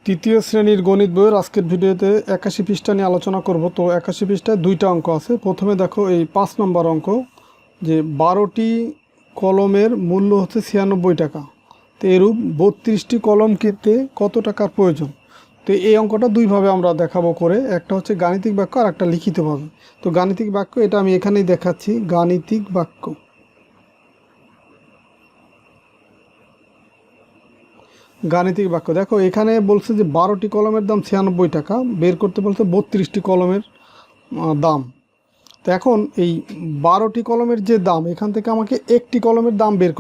তৃতীয় শ্রেণীর গণিত বইয়ের আজকের ভিডিওতে 81 পৃষ্ঠা নিয়ে আলোচনা করব। তো 81 পৃষ্ঠায় দুইটা অঙ্ক আছে। প্রথমে দেখো এই 5 নম্বর অঙ্ক, যে 12টি কলমের মূল্য হচ্ছে 96 টাকা। তো এরূপ 32টি কলম কিনতে কত টাকার প্রয়োজন? তো এই অঙ্কটা দুইভাবে আমরা দেখাবো করে, একটা হচ্ছে গাণিতিক বাক্য আর একটা লিখিতভাবে। তো গাণিতিক বাক্য এটা আমি এখানেই দেখাচ্ছি, গাণিতিক বাক্য। গাণিতিক বাক্য দেখো, এখানে বলছে যে 12টি কলমের দাম 96 টাকা, বের করতে বলছে 32টি কলমের দাম। তো এখন এই 12টি কলমের যে দাম, এখান থেকে আমাকে একটি কলমের দাম বের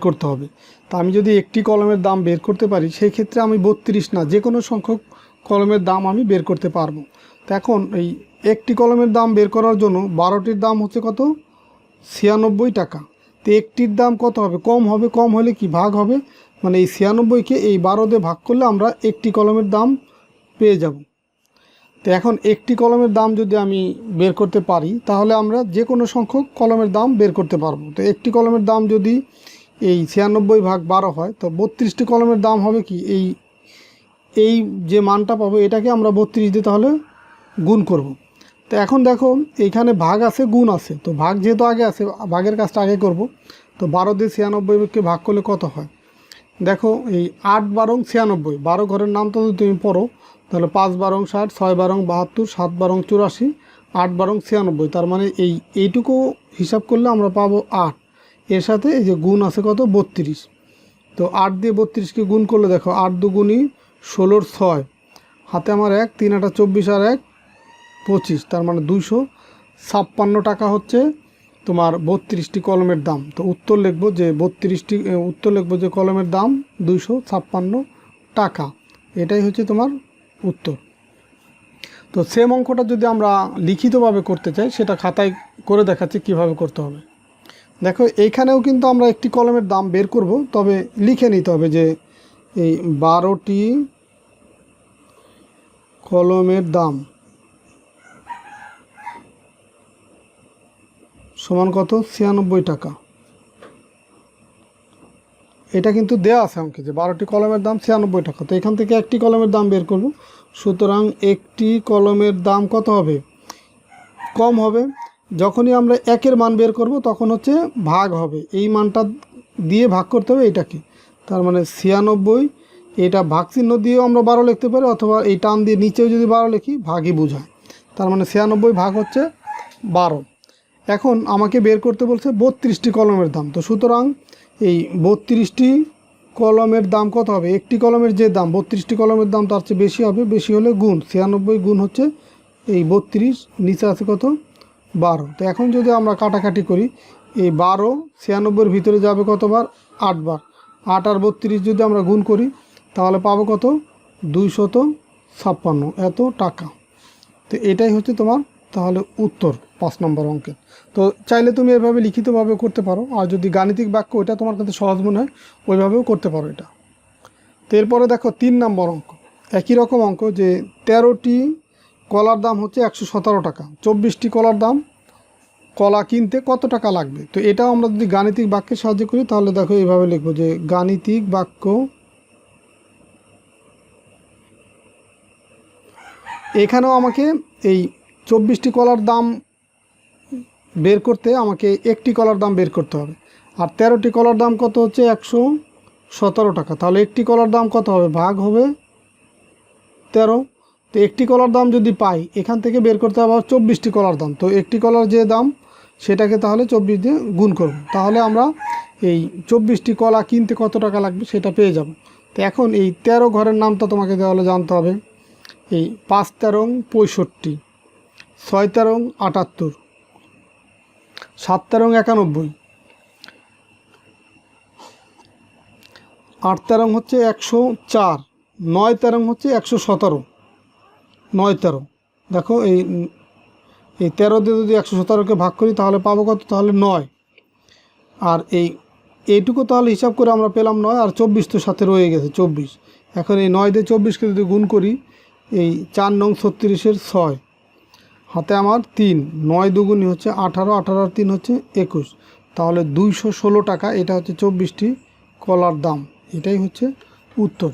করতে হবে। তা আমি যদি একটি কলমের দাম বের করতে পারি, সেই ক্ষেত্রে আমি 32 না, যে কোনো সংখ্যক কলমের দাম আমি বের করতে পারবো। তো এখন এই একটি কলমের দাম বের করার জন্য 12টির দাম হচ্ছে কত? 96 টাকা। তো একটির দাম কত হবে? কম হবে। কম হলে কি ভাগ হবে, মানে এই 96কে এই 12 দিয়ে ভাগ করলে আমরা একটি কলমের দাম পেয়ে যাব। তো এখন একটি কলমের দাম যদি আমি বের করতে পারি, তাহলে আমরা যে কোনো সংখ্যক কলমের দাম বের করতে পারবো। তো একটি কলমের দাম যদি এই 96 ভাগ 12 হয়, তো 32টি কলমের দাম হবে কি, এই যে মানটা পাবো এটাকে আমরা 32 দিয়ে তাহলে গুণ করব। তো এখন দেখো, এইখানে ভাগ আছে, গুণ আছে। তো ভাগ যেহেতু আগে আছে, ভাগের কাজটা আগে করব। তো 12 দিয়ে 96কে ভাগ করলে কত হয়? দেখো, এই 8 12 96, 12 ঘরের নাম তো যদি তুমি পড়ো, তাহলে 5 12 60, 6 12 72, 7 12 84, 8 12 96। তার মানে এইটুকু হিসাব করলে আমরা পাবো 8। এর সাথে এই যে গুণ আছে কত? 32। তো 8 দিয়ে 32কে গুণ করলে দেখো, 8 দুগুণী 16, 6 হাতে আমার 1, 3 8 24 আর 1 25, তার মানে 256 টাকা হচ্ছে তোমার 32টি কলমের দাম। তো উত্তর লিখবো যে কলমের দাম 256 টাকা। এটাই হচ্ছে তোমার উত্তর। তো সেম অঙ্কটা যদি আমরা লিখিতভাবে করতে চাই, সেটা খাতায় করে দেখাচ্ছি কিভাবে করতে হবে। দেখো, এইখানেও কিন্তু আমরা একটি কলমের দাম বের করব, তবে লিখে নিতে হবে যে এই 12টি কলমের দাম সমান কত? 96 টাকা। এটা কিন্তু দেয়া আছে অঙ্কে যে 12টি কলমের দাম 96 টাকা। তো এখান থেকে একটি কলমের দাম বের করব। সুতরাং একটি কলমের দাম কত হবে? কম হবে। যখনই আমরা একের মান বের করব, তখন হচ্ছে ভাগ হবে, এই মানটা দিয়ে ভাগ করতে হবে এটাকে। তার মানে 96, এটা ভাগ চিহ্ন দিয়েও আমরা 12 লিখতে পারি, অথবা এই টান দিয়ে নিচেও যদি 12 লিখি, ভাগই বোঝায়। তার মানে 96 ভাগ হচ্ছে 12। এখন আমাকে বের করতে বলছে 32টি কলমের দাম। তো সুতরাং এই 32টি কলমের দাম কত হবে? একটি কলমের যে দাম, 32টি কলমের দাম তার চেয়ে বেশি হবে। বেশি হলে গুণ, 96 গুণ হচ্ছে এই 32, নিচে আছে কত? 12। তো এখন যদি আমরা কাটাকাটি করি, এই 12 96-এর ভিতরে যাবে কতবার? 8 বার। 8 আর 32 যদি আমরা গুণ করি, তাহলে পাবো কত? 256 এত টাকা। তো এটাই হচ্ছে তোমার তাহলে উত্তর 5 নম্বর অঙ্কের। তো চাইলে তুমি এভাবে লিখিতভাবে করতে পারো, আর যদি গাণিতিক বাক্য ওইটা তোমার কাছে সহজ মনে হয়, ওইভাবেও করতে পারো এটা। তো এরপরে দেখো 3 নম্বর অঙ্ক, একই রকম অঙ্ক, যে 13টি কলার দাম হচ্ছে 117 টাকা। 24টি কলার দাম, কলা কিনতে কত টাকা লাগবে? তো এটাও আমরা যদি গাণিতিক বাক্যের সাহায্য করি, তাহলে দেখো এইভাবে লিখবো যে গাণিতিক বাক্য। এখানেও আমাকে এই 24টি কলার দাম বের করতে আমাকে একটি কলার দাম বের করতে হবে। আর 13টি কলার দাম কত হচ্ছে? 117 টাকা। তাহলে একটি কলার দাম কত হবে? ভাগ হবে 13। তো একটি কলার দাম যদি পাই, এখান থেকে বের করতে হবে 24টি কলার দাম। তো একটি কলার যে দাম, সেটাকে তাহলে 24 দিয়ে গুণ করব। তাহলে আমরা এই 24টি কলা কিনতে কত টাকা লাগবে সেটা পেয়ে যাব। তো এখন এই 13 ঘরের নামটা তোমাকে তাহলে জানতে হবে। এই 5 13 65, 6 13 78, 7 13 91, 8 13 হচ্ছে 104, 9 13 হচ্ছে 117, 9 13। দেখো, এই 13 দিয়ে যদি 117কে ভাগ করি, তাহলে পাবো কত? তাহলে 9। আর এইটুকু তাহলে হিসাব করে আমরা পেলাম 9, আর 24 তো সাথে রয়ে গেছে 24। এখন এই 9 দিয়ে 24কে যদি গুণ করি, এই 4 নং 36-এর 6 হাতে আমার 3, 9 দুগুণই হচ্ছে 18, 18 আর 3 হচ্ছে 21। তাহলে 216 টাকা, এটা হচ্ছে 24টি কলার দাম। এটাই হচ্ছে উত্তর।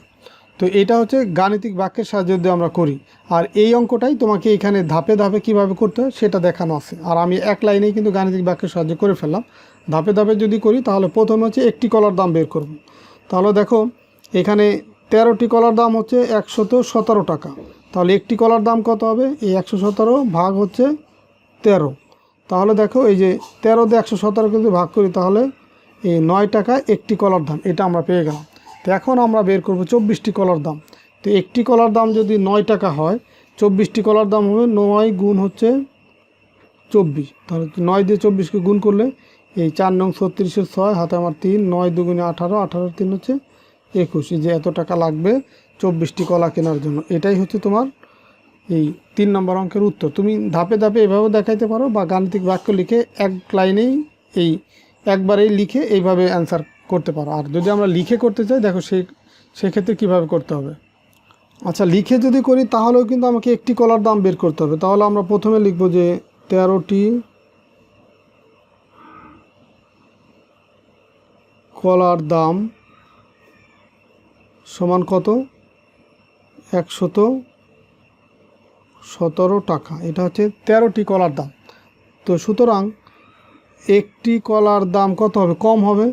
তো তো এটা হচ্ছে গাণিতিক বাক্যের সাহায্যে যদি আমরা করি। আর এই অঙ্কটাই তোমাকে এখানে ধাপে ধাপে কিভাবে করতে হয় সেটা দেখানো আছে। আর আমি এক লাইনেই কিন্তু গাণিতিক বাক্যের সাহায্যে করে ফেললাম। ধাপে ধাপে যদি করি তাহলে প্রথমে হচ্ছে একটি কলার দাম বের করব। তাহলে দেখো এখানে 13টি কলার দাম হচ্ছে 117 টাকা। তাহলে একটি কলার দাম কত হবে? এই 117 ভাগ হচ্ছে 13। তাহলে দেখো এই যে 13 দিয়ে 117 কিন্তু ভাগ করি, তাহলে এই 9 টাকা একটি কলার দাম, এটা আমরা পেয়ে গেলাম। তো এখন আমরা বের করব 24টি কলার দাম। তো একটি কলার দাম যদি 9 টাকা হয়, 24টি কলার দাম হবে 9 গুণ হচ্ছে 24। তাহলে 9 দিয়ে 24কে গুণ করলে এই 4 নং 36-এর 6 হাতে আমার 3, 9 দুগুণে 18, 18 3 হচ্ছে 21। যে এত টাকা লাগবে 24টি কলা কেনার জন্য। এটাই হচ্ছে তোমার এই 3 নম্বর অঙ্কের উত্তর। তুমি ধাপে ধাপে এভাবেও দেখাইতে পারো, বা গাণিতিক বাক্য লিখে এক লাইনেই এই একবারেই লিখে এইভাবে অ্যান্সার করতে পারো। আর যদি আমরা লিখে করতে চাই, দেখো সেক্ষেত্রে কীভাবে করতে হবে। আচ্ছা, লিখে যদি করি তাহলেও কিন্তু আমাকে একটি কলার দাম বের করতে হবে। তাহলে আমরা প্রথমে লিখব যে 13টি কলার দাম সমান কত? 117 টাকা। এটা হচ্ছে 13টি কলার দাম। তো সুতরাং একটি কলার দাম কত হবে? কম হবে।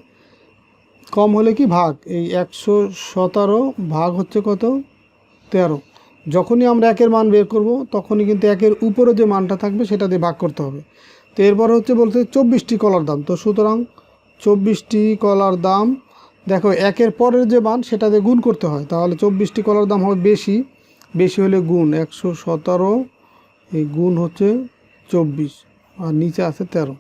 কম হলে কি ভাগ, এই 117 ভাগ হচ্ছে কত? 13। যখনই আমরা একের মান বের করব তখনই কিন্তু একের উপরে যে মানটা থাকবে সেটা দিয়ে ভাগ করতে হবে। তো এরপর হচ্ছে বলতে 24টি কলার দাম। তো সুতরাং 24টি কলার দাম, দেখো একের পরের যে মান সেটা দিয়ে গুণ করতে হয়। তাহলে 24টি কলার দাম হবে বেশি, বেশি হলে গুণ 117, এই গুণ হচ্ছে 24, আর নিচে আছে 13।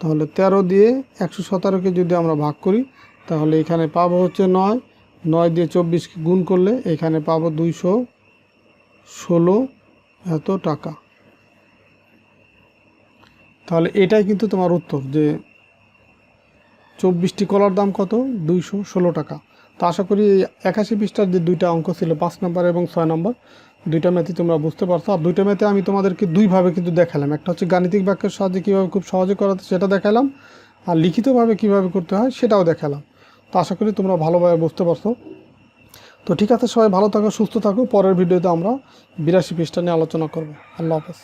তাহলে 13 দিয়ে 117কে যদি আমরা ভাগ করি তাহলে এখানে পাবো হচ্ছে 9, 9 দিয়ে 24কে গুণ করলে এখানে পাবো 216 এত টাকা। তাহলে এটাই কিন্তু তোমার উত্তর, যে 24টি কলার দাম কত? 216 টাকা। তো আশা করি এই 81 পৃষ্ঠার যে দুইটা অঙ্ক ছিল, 5 নম্বর এবং 6 নম্বর, দুইটা ম্যাথই তোমরা বুঝতে পারছো। আর দুইটা ম্যাথে আমি তোমাদেরকে দুইভাবে কিন্তু দেখালাম। একটা হচ্ছে গাণিতিক বাক্যের সাহায্যে কীভাবে খুব সহজে করাতে সেটা দেখালাম, আর লিখিতভাবে কীভাবে করতে হয় সেটাও দেখালাম। তো আশা করি তোমরা ভালোভাবে বুঝতে পারছো। তো ঠিক আছে, সবাই ভালো থাকো, সুস্থ থাকো। পরের ভিডিওতে আমরা 82 পৃষ্ঠা নিয়ে আলোচনা করব। আল্লাহ হাফেজ।